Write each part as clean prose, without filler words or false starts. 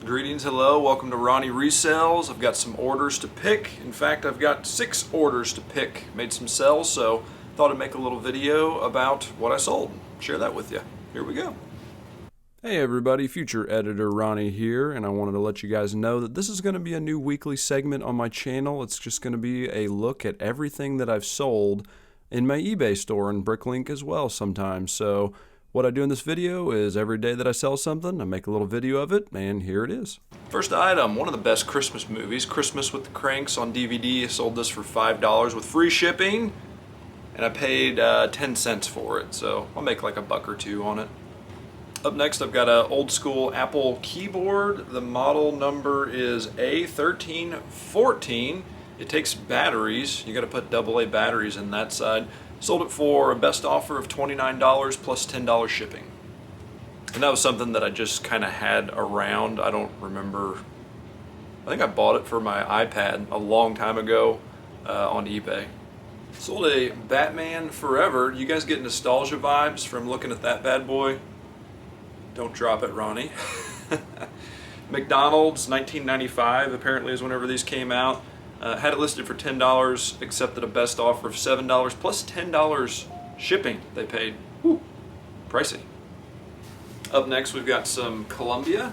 Greetings, hello, welcome to Ronnie Resells. I've got some orders to pick. In fact, I've got 6 orders to pick. Made some sells, so thought I'd make a little video about what I sold. Share that with you. Here we go. Hey everybody, future editor Ronnie here, and I wanted to let you guys know that this is going to be a new weekly segment on my channel. It's just going to be a look at everything that I've sold in my eBay store and Bricklink as well sometimes. So what I do in this video is every day that I sell something, I make a little video of it, and here it is. First item, one of the best Christmas movies, Christmas with the Cranks on DVD. I sold this for $5 with free shipping, and I paid 10 cents for it, so I'll make like a buck or two on it. Up next, I've got an old school Apple keyboard. The model number is A1314. It takes batteries. You got to put AA batteries in that side. Sold it for a best offer of $29 plus $10 shipping. And that was something that I just kind of had around. I don't remember. I think I bought it for my iPad a long time ago on eBay. Sold a Batman Forever. You guys get nostalgia vibes from looking at that bad boy? Don't drop it, Ronnie. McDonald's, 1995 apparently is whenever these came out. Had it listed for $10, accepted a best offer of $7 plus $10 shipping they paid. Whew, pricey. Up next, we've got some Columbia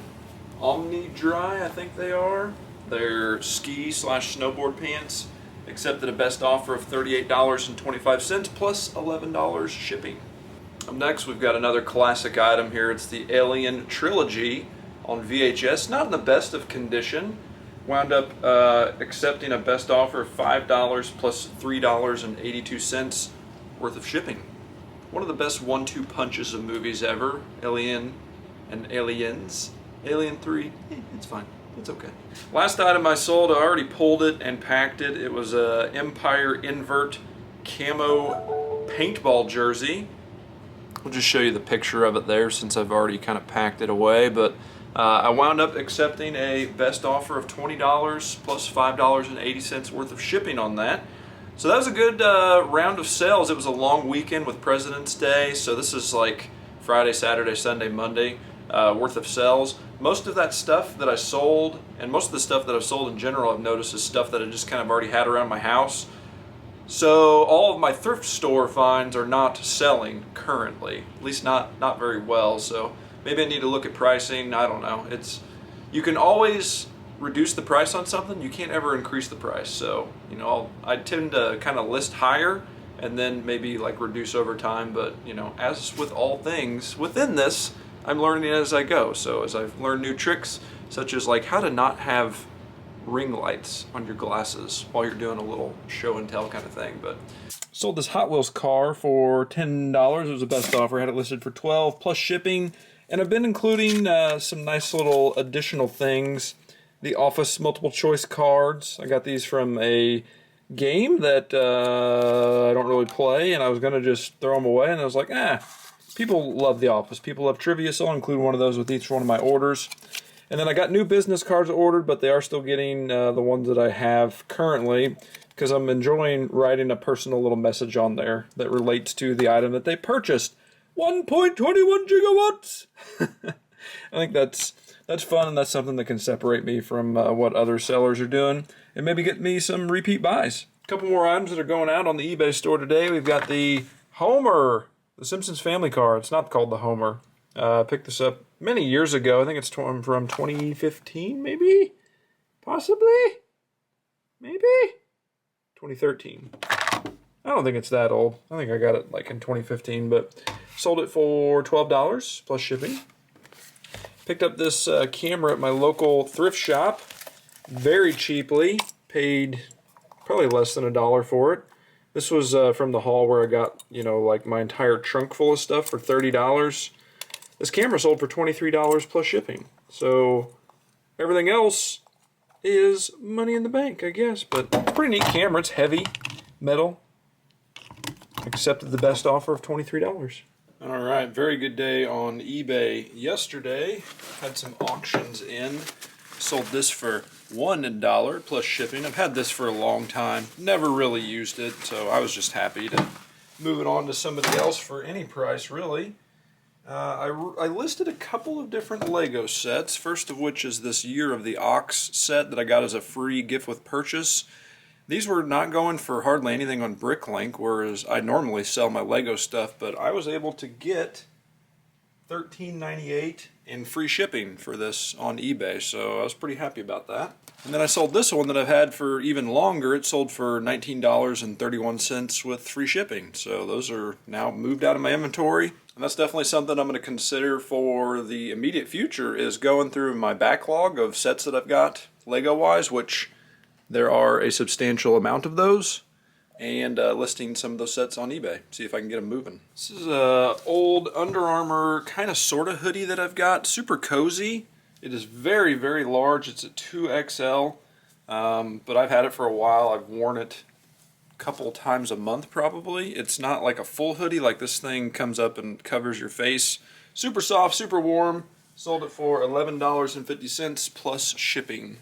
Omni Dry, I think they are. They're ski/snowboard pants. Accepted a best offer of $38.25 plus $11 shipping. Up next, we've got another classic item here. It's the Alien Trilogy on VHS. Not in the best of condition. Wound up accepting a best offer of $5 plus $3.82 worth of shipping. One of the best 1-2 punches of movies ever. Alien and Aliens. Alien 3, it's fine. It's okay. Last item I sold, I already pulled it and packed it. It was a Empire Invert Camo Paintball jersey. I'll just show you the picture of it there since I've already kind of packed it away. But I wound up accepting a best offer of $20 plus $5.80 worth of shipping on that. So that was a good round of sales. It was a long weekend with President's Day, so this is like Friday, Saturday, Sunday, Monday worth of sales. Most of that stuff that I sold, and most of the stuff that I've sold in general, I've noticed is stuff that I just kind of already had around my house. So all of my thrift store finds are not selling currently, at least not very well. So maybe I need to look at pricing. I don't know. You can always reduce the price on something. You can't ever increase the price. So, you know, I tend to kind of list higher and then maybe like reduce over time. But, you know, as with all things within this, I'm learning as I go. So as I've learned new tricks, such as like how to not have ring lights on your glasses while you're doing a little show and tell kind of thing. But sold this Hot Wheels car for $10. It was a best offer. Had it listed for $12 plus shipping. And I've been including some nice little additional things. The Office multiple choice cards. I got these from a game that I don't really play, and I was going to just throw them away, and I was like, people love The Office. People love trivia, so I'll include one of those with each one of my orders. And then I got new business cards ordered, but they are still getting the ones that I have currently, because I'm enjoying writing a personal little message on there that relates to the item that they purchased. 1.21 gigawatts! I think that's fun, and that's something that can separate me from what other sellers are doing, and maybe get me some repeat buys. A couple more items that are going out on the eBay store today. We've got the Homer, the Simpsons family car. It's not called the Homer. I picked this up many years ago. I think it's from 2015, maybe? Possibly? Maybe? 2013. I don't think it's that old. I think I got it like in 2015, but sold it for $12 plus shipping. Picked up this camera at my local thrift shop very cheaply. Paid probably less than $1 for it. This was from the haul where I got, you know, like my entire trunk full of stuff for $30. This camera sold for $23 plus shipping. So everything else is money in the bank, I guess. But it's a pretty neat camera. It's heavy, metal. Accepted the best offer of $23. All right, very good day on eBay yesterday. Had some auctions in. Sold this for $1 plus shipping. I've had this for a long time. Never really used it, so I was just happy to move it on to somebody else for any price, really. I listed a couple of different Lego sets, first of which is this Year of the Ox set that I got as a free gift with purchase. These were not going for hardly anything on Bricklink, whereas I normally sell my Lego stuff, but I was able to get $13.98 in free shipping for this on eBay, so I was pretty happy about that. And then I sold this one that I've had for even longer. It sold for $19.31 with free shipping, so those are now moved out of my inventory. And that's definitely something I'm going to consider for the immediate future, is going through my backlog of sets that I've got Lego-wise, which there are a substantial amount of those, and listing some of those sets on eBay, see if I can get them moving. This is a old Under Armour kind of sort of hoodie that I've got, super cozy. It is very, very large. It's a 2XL, but I've had it for a while. I've worn it a couple times a month probably. It's not like a full hoodie, like this thing comes up and covers your face. Super soft, super warm. Sold it for $11.50 plus shipping.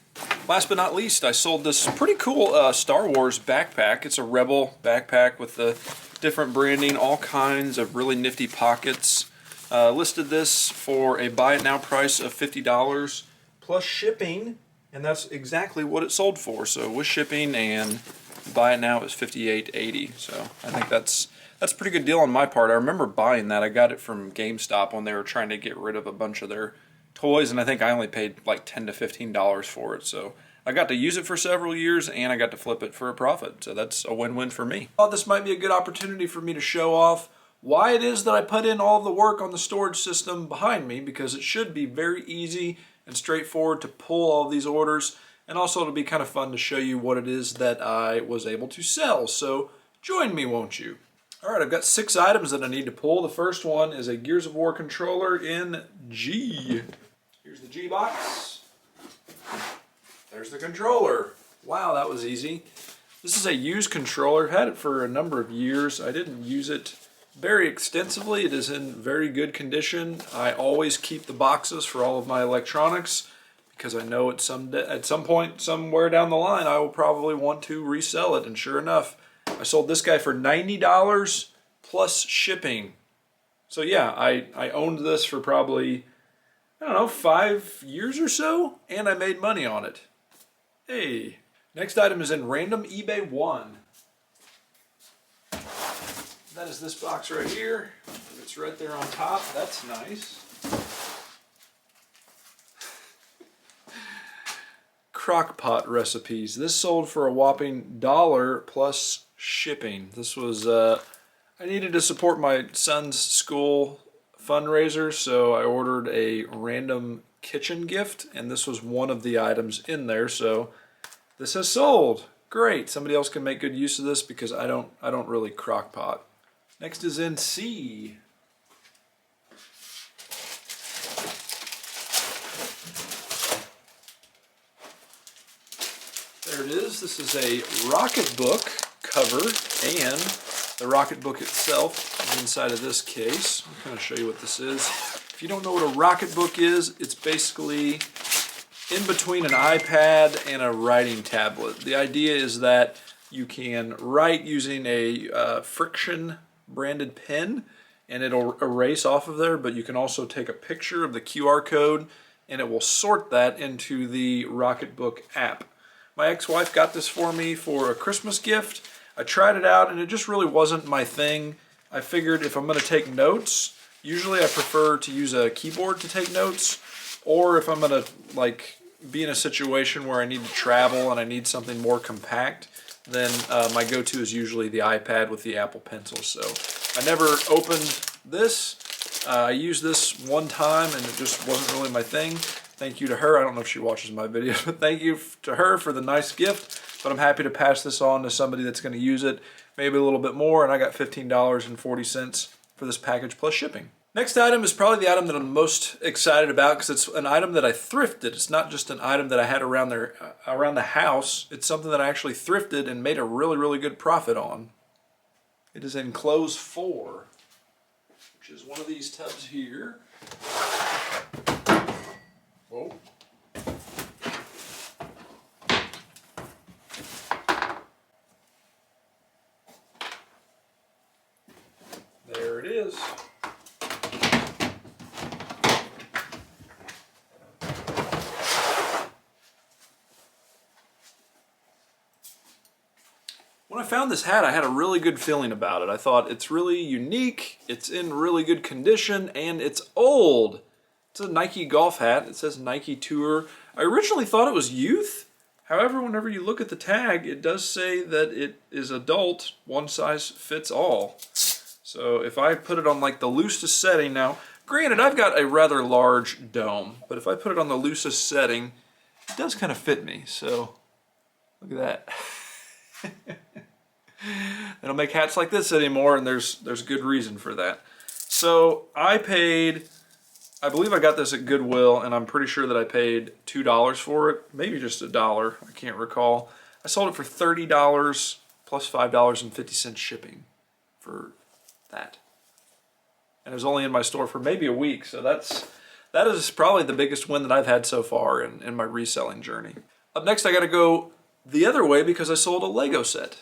Last but not least, I sold this pretty cool Star Wars backpack. It's a Rebel backpack with the different branding, all kinds of really nifty pockets. Listed this for a buy it now price of $50 plus shipping, and that's exactly what it sold for. So with shipping and buy it now is $58.80. So I think that's a pretty good deal on my part. I remember buying that. I got it from GameStop when they were trying to get rid of a bunch of their toys, and I think I only paid like $10 to $15 for it. So I got to use it for several years, and I got to flip it for a profit. So that's a win-win for me. I thought this might be a good opportunity for me to show off why it is that I put in all the work on the storage system behind me, because it should be very easy and straightforward to pull all of these orders, and also it'll be kind of fun to show you what it is that I was able to sell. So join me, won't you? Alright, I've got 6 items that I need to pull. The first one is a Gears of War controller in G. Here's the G box. There's the controller. Wow, that was easy. This is a used controller. I've had it for a number of years. I didn't use it very extensively. It is in very good condition. I always keep the boxes for all of my electronics, because I know at some point, somewhere down the line, I will probably want to resell it, and sure enough, I sold this guy for $90 plus shipping. So yeah, I owned this for probably, I don't know, 5 years or so, and I made money on it. Hey. Next item is in random eBay 1. That is this box right here. It's right there on top. That's nice. Crock-pot recipes. This sold for a whopping $1 plus shipping. This was, I needed to support my son's school fundraiser, so I ordered a random kitchen gift, and this was one of the items in there, so this has sold. Great. Somebody else can make good use of this, because I don't really crock-pot. Next is in C. There it is. This is a Rocketbook cover, and the Rocketbook itself is inside of this case. I'm going to show you what this is. If you don't know what a Rocketbook is, it's basically in between an iPad and a writing tablet. The idea is that you can write using a friction branded pen, and it'll erase off of there, but you can also take a picture of the QR code, and it will sort that into the Rocketbook app. My ex-wife got this for me for a Christmas gift. I tried it out, and it just really wasn't my thing. I figured if I'm going to take notes, usually I prefer to use a keyboard to take notes, or if I'm going to like be in a situation where I need to travel and I need something more compact, then my go-to is usually the iPad with the Apple Pencil. So I never opened this. I used this one time, and it just wasn't really my thing. Thank you to her. I don't know if she watches my videos, but thank you to her for the nice gift. But I'm happy to pass this on to somebody that's going to use it, maybe a little bit more, and I got $15.40 for this package plus shipping. Next item is probably the item that I'm most excited about, because it's an item that I thrifted. It's not just an item that I had around the house. It's something that I actually thrifted and made a really, really good profit on. It is in Clothes 4, which is one of these tubs here. Whoa. There it is. When I found this hat, I had a really good feeling about it. I thought it's really unique, it's in really good condition, and it's old. It's a Nike golf hat. It says Nike Tour. I originally thought it was youth. However, whenever you look at the tag, it does say that it is adult, one size fits all. So if I put it on like the loosest setting, now granted I've got a rather large dome, but if I put it on the loosest setting, it does kind of fit me. So look at that. They don't make hats like this anymore, and there's good reason for that. So I believe I got this at Goodwill, and I'm pretty sure that I paid $2 for it, maybe just $1, I can't recall. I sold it for $30 plus $5.50 shipping for that. And it was only in my store for maybe a week, so that is probably the biggest win that I've had so far in my reselling journey. Up next, I gotta go the other way because I sold a Lego set.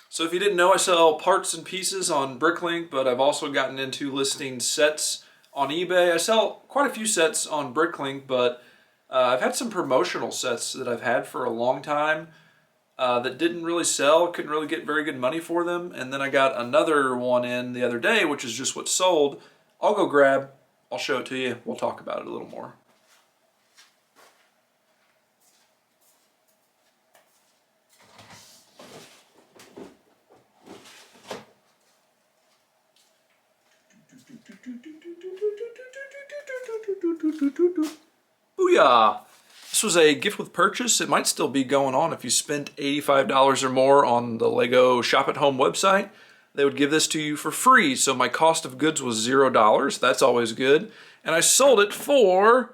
So if you didn't know, I sell parts and pieces on Bricklink, but I've also gotten into listing sets on eBay. I sell quite a few sets on Bricklink, but I've had some promotional sets that I've had for a long time that didn't really sell, couldn't really get very good money for them, and then I got another one in the other day, which is just what sold. I'll go grab, I'll show it to you, we'll talk about it a little more. Booyah! This was a gift with purchase. It might still be going on if you spent $85 or more on the Lego Shop at Home website. They would give this to you for free, so my cost of goods was $0. That's always good. And I sold it for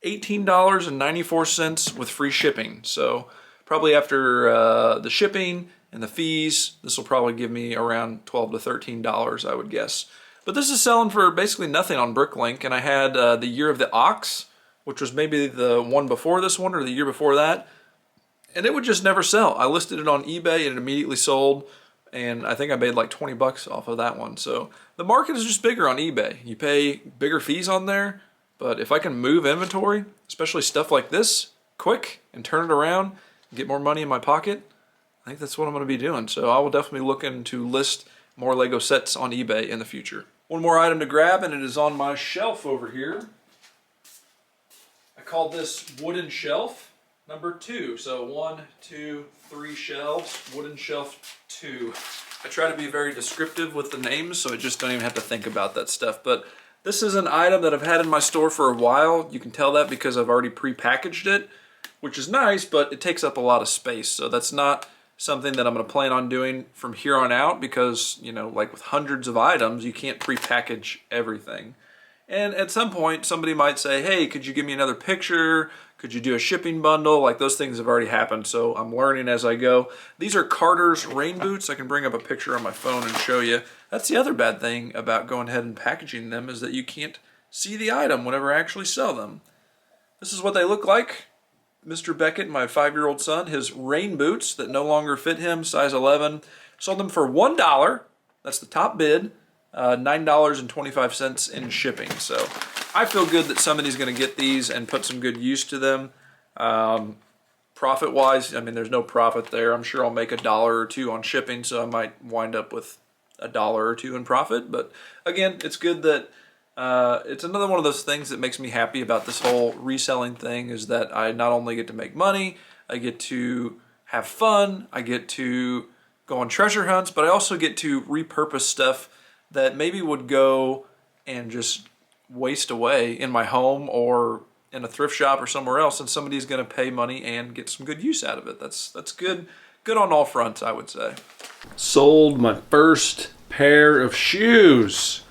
$18.94 with free shipping. So probably after the shipping and the fees, this will probably give me around $12 to $13, I would guess. But this is selling for basically nothing on Bricklink, and I had the Year of the Ox, which was maybe the one before this one or the year before that, and it would just never sell. I listed it on eBay and it immediately sold, and I think I made like 20 bucks off of that one. So the market is just bigger on eBay. You pay bigger fees on there, but if I can move inventory, especially stuff like this, quick and turn it around, and get more money in my pocket, I think that's what I'm going to be doing. So I will definitely look into list more Lego sets on eBay in the future. One more item to grab, and it is on my shelf over here. I called this wooden shelf number 2. So 1, 2, 3 shelves, wooden shelf 2. I try to be very descriptive with the names, so I just don't even have to think about that stuff. But this is an item that I've had in my store for a while. You can tell that because I've already pre-packaged it, which is nice, but it takes up a lot of space. So that's not something that I'm going to plan on doing from here on out because, you know, like with hundreds of items, you can't pre-package everything. And at some point, somebody might say, hey, could you give me another picture? Could you do a shipping bundle? Like those things have already happened, so I'm learning as I go. These are Carter's rain boots. I can bring up a picture on my phone and show you. That's the other bad thing about going ahead and packaging them is that you can't see the item whenever I actually sell them. This is what they look like. Mr. Beckett, my 5-year-old son, his rain boots that no longer fit him, size 11, sold them for $1. That's the top bid. $9.25 in shipping. So I feel good that somebody's going to get these and put some good use to them. Profit wise, I mean, there's no profit there. I'm sure I'll make $1 or $2 on shipping, so I might wind up with $1 or $2 in profit. But again, it's good that it's another one of those things that makes me happy about this whole reselling thing is that I not only get to make money, I get to have fun, I get to go on treasure hunts, but I also get to repurpose stuff that maybe would go and just waste away in my home or in a thrift shop or somewhere else, and somebody's going to pay money and get some good use out of it. That's good on all fronts, I would say. Sold my first pair of shoes.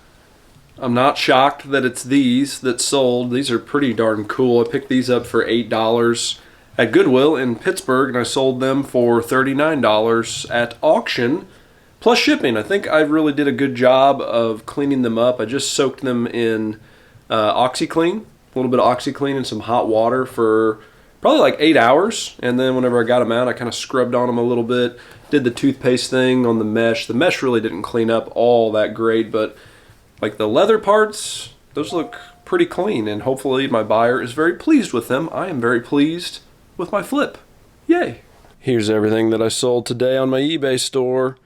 I'm not shocked that it's these that sold. These are pretty darn cool. I picked these up for $8 at Goodwill in Pittsburgh, and I sold them for $39 at auction. Plus shipping. I think I really did a good job of cleaning them up. I just soaked them in OxyClean, a little bit of OxyClean and some hot water for probably like 8 hours. And then whenever I got them out, I kind of scrubbed on them a little bit, did the toothpaste thing on the mesh. The mesh really didn't clean up all that great, but like the leather parts, those look pretty clean, and hopefully my buyer is very pleased with them. I am very pleased with my flip. Yay. Here's everything that I sold today on my eBay store.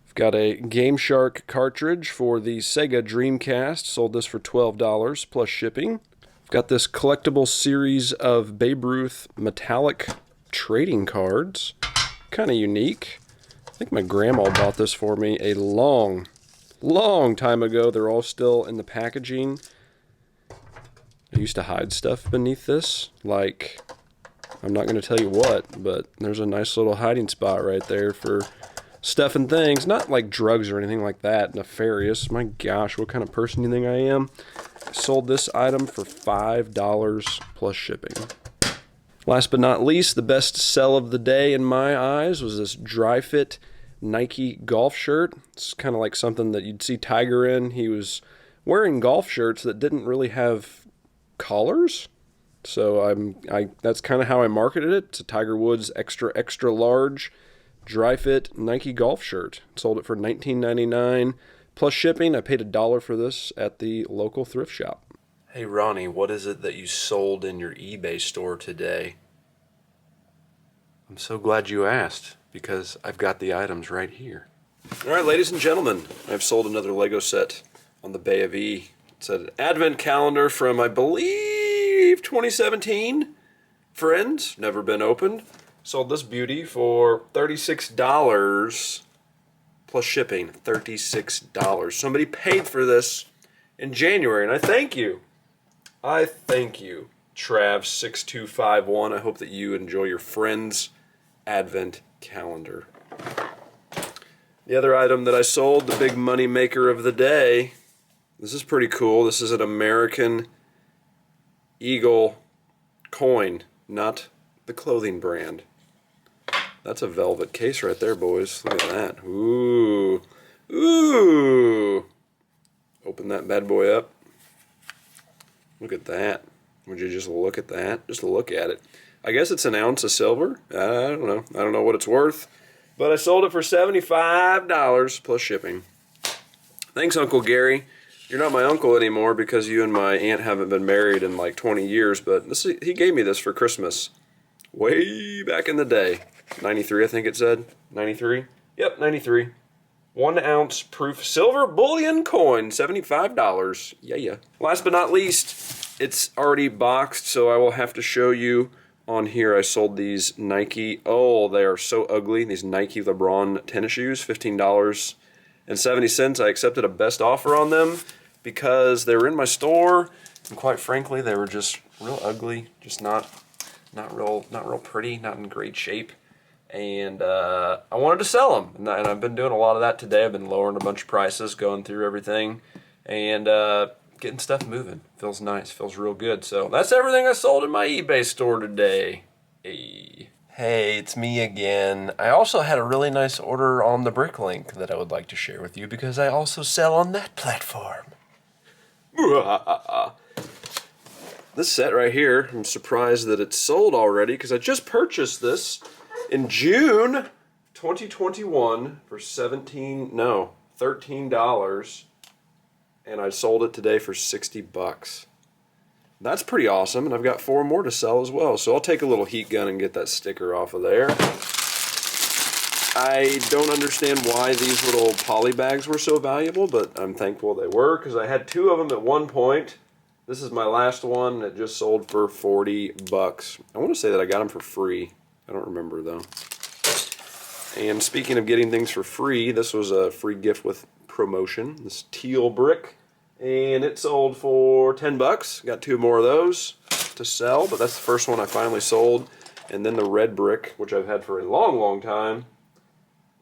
I've got a Game Shark cartridge for the Sega Dreamcast. Sold this for $12 plus shipping. I've got this collectible series of Babe Ruth metallic trading cards. Kind of unique. I think my grandma bought this for me a long time ago. They're all still in the packaging. I used to hide stuff beneath this, like, I'm not going to tell you what, but there's a nice little hiding spot right there for stuff and things. Not like drugs or anything like that, nefarious. My gosh, what kind of person do you think I am? I sold this item for $5 plus shipping. Last but not least, the best sell of the day in my eyes was this dry fit Nike golf shirt. It's kind of like something that you'd see Tiger in. He was wearing golf shirts that didn't really have collars. So that's kind of how I marketed it. It's a Tiger Woods extra large dry fit Nike golf shirt. Sold it for $19.99 plus shipping. I paid $1 for this at the local thrift shop. Hey Ronnie, what is it that you sold in your eBay store today? I'm so glad you asked, because I've got the items right here. All right, ladies and gentlemen, I've sold another Lego set on the Bay of E. It's an advent calendar from, I believe, 2017. Friends, never been opened. Sold this beauty for $36 plus shipping. $36. Somebody paid for this in January, and I thank you. I thank you, Trav6251. I hope that you enjoy your friend's advent calendar. The other item that I sold, the big money maker of the day, this is pretty cool. This is an American Eagle coin, not the clothing brand. That's a velvet case right there, boys. Look at that. Ooh. Ooh. Open that bad boy up. Look at that. Would you just look at that? Just look at it. I guess it's an ounce of silver. I don't know. I don't know what it's worth. But I sold it for $75 plus shipping. Thanks, Uncle Gary. You're not my uncle anymore because you and my aunt haven't been married in like 20 years, but he gave me this for Christmas way back in the day. 93, I think it said. 93? Yep, 93. 1 ounce proof silver bullion coin, $75. Yeah. Last but not least, it's already boxed, so I will have to show you on here. I sold these Nike, oh, they are so ugly, these Nike Lebron tennis shoes, $15.70. I accepted a best offer on them because they were in my store, and quite frankly, they were just real ugly, just not real pretty, not in great shape. And I wanted to sell them, and I've been doing a lot of that today. I've been lowering a bunch of prices, going through everything, and getting stuff moving. Feels nice, feels real good. So that's everything I sold in my eBay store today. Hey, it's me again. I also had a really nice order on the Brick link that I would like to share with you because I also sell on that platform. This set right here, I'm surprised that it's sold already because I just purchased this in June 2021 for $13, and I sold it today for $60. That's pretty awesome, and I've got 4 more to sell as well. So I'll take a little heat gun and get that sticker off of there. I don't understand why these little poly bags were so valuable, but I'm thankful they were because I had 2 of them at one point. This is my last one. It just sold for $40. I want to say that I got them for free. I don't remember though. And speaking of getting things for free, this was a free gift with promotion. This Teal Brick, and it sold for $10. Got 2 more of those to sell, but that's the first one I finally sold. And then the red brick, which I've had for a long time.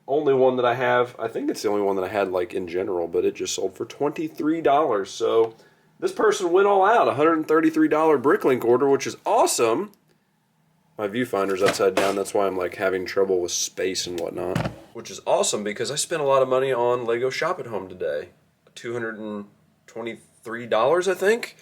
Only one that I have. I think it's the only one that I had like in general, but it just sold for $23. So this person went all out. $133 Bricklink order, which is awesome. My viewfinder's upside down, that's why I'm like having trouble with space and whatnot. Which is awesome because I spent a lot of money on Lego Shop at Home today. $223, I think.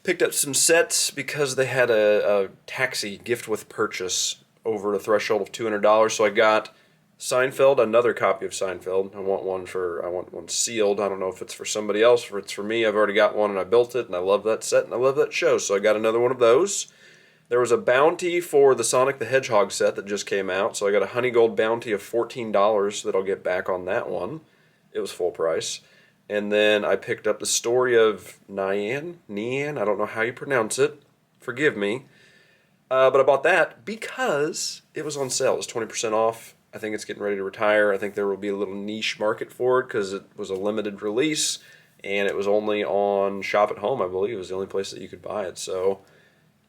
Picked up some sets because they had a taxi gift with purchase over the threshold of $200. So I got Seinfeld, another copy of Seinfeld. I want one sealed. I don't know if it's for somebody else or if it's for me. I've already got one and I built it and I love that set and I love that show. So I got another one of those. There was a bounty for the Sonic the Hedgehog set that just came out, so I got a Honey Gold bounty of $14 that I'll get back on that one. It was full price. And then I picked up the Story of Nyan, I don't know how you pronounce it. Forgive me. But I bought that because it was on sale. It was 20% off. I think it's getting ready to retire. I think there will be a little niche market for it because it was a limited release. And it was only on Shop at Home, I believe. It was the only place that you could buy it. So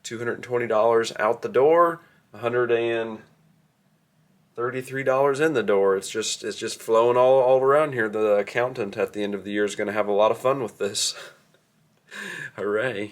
$220 out the door, $133 in the door. It's just flowing all around here. The accountant at the end of the year is going to have a lot of fun with this. Hooray.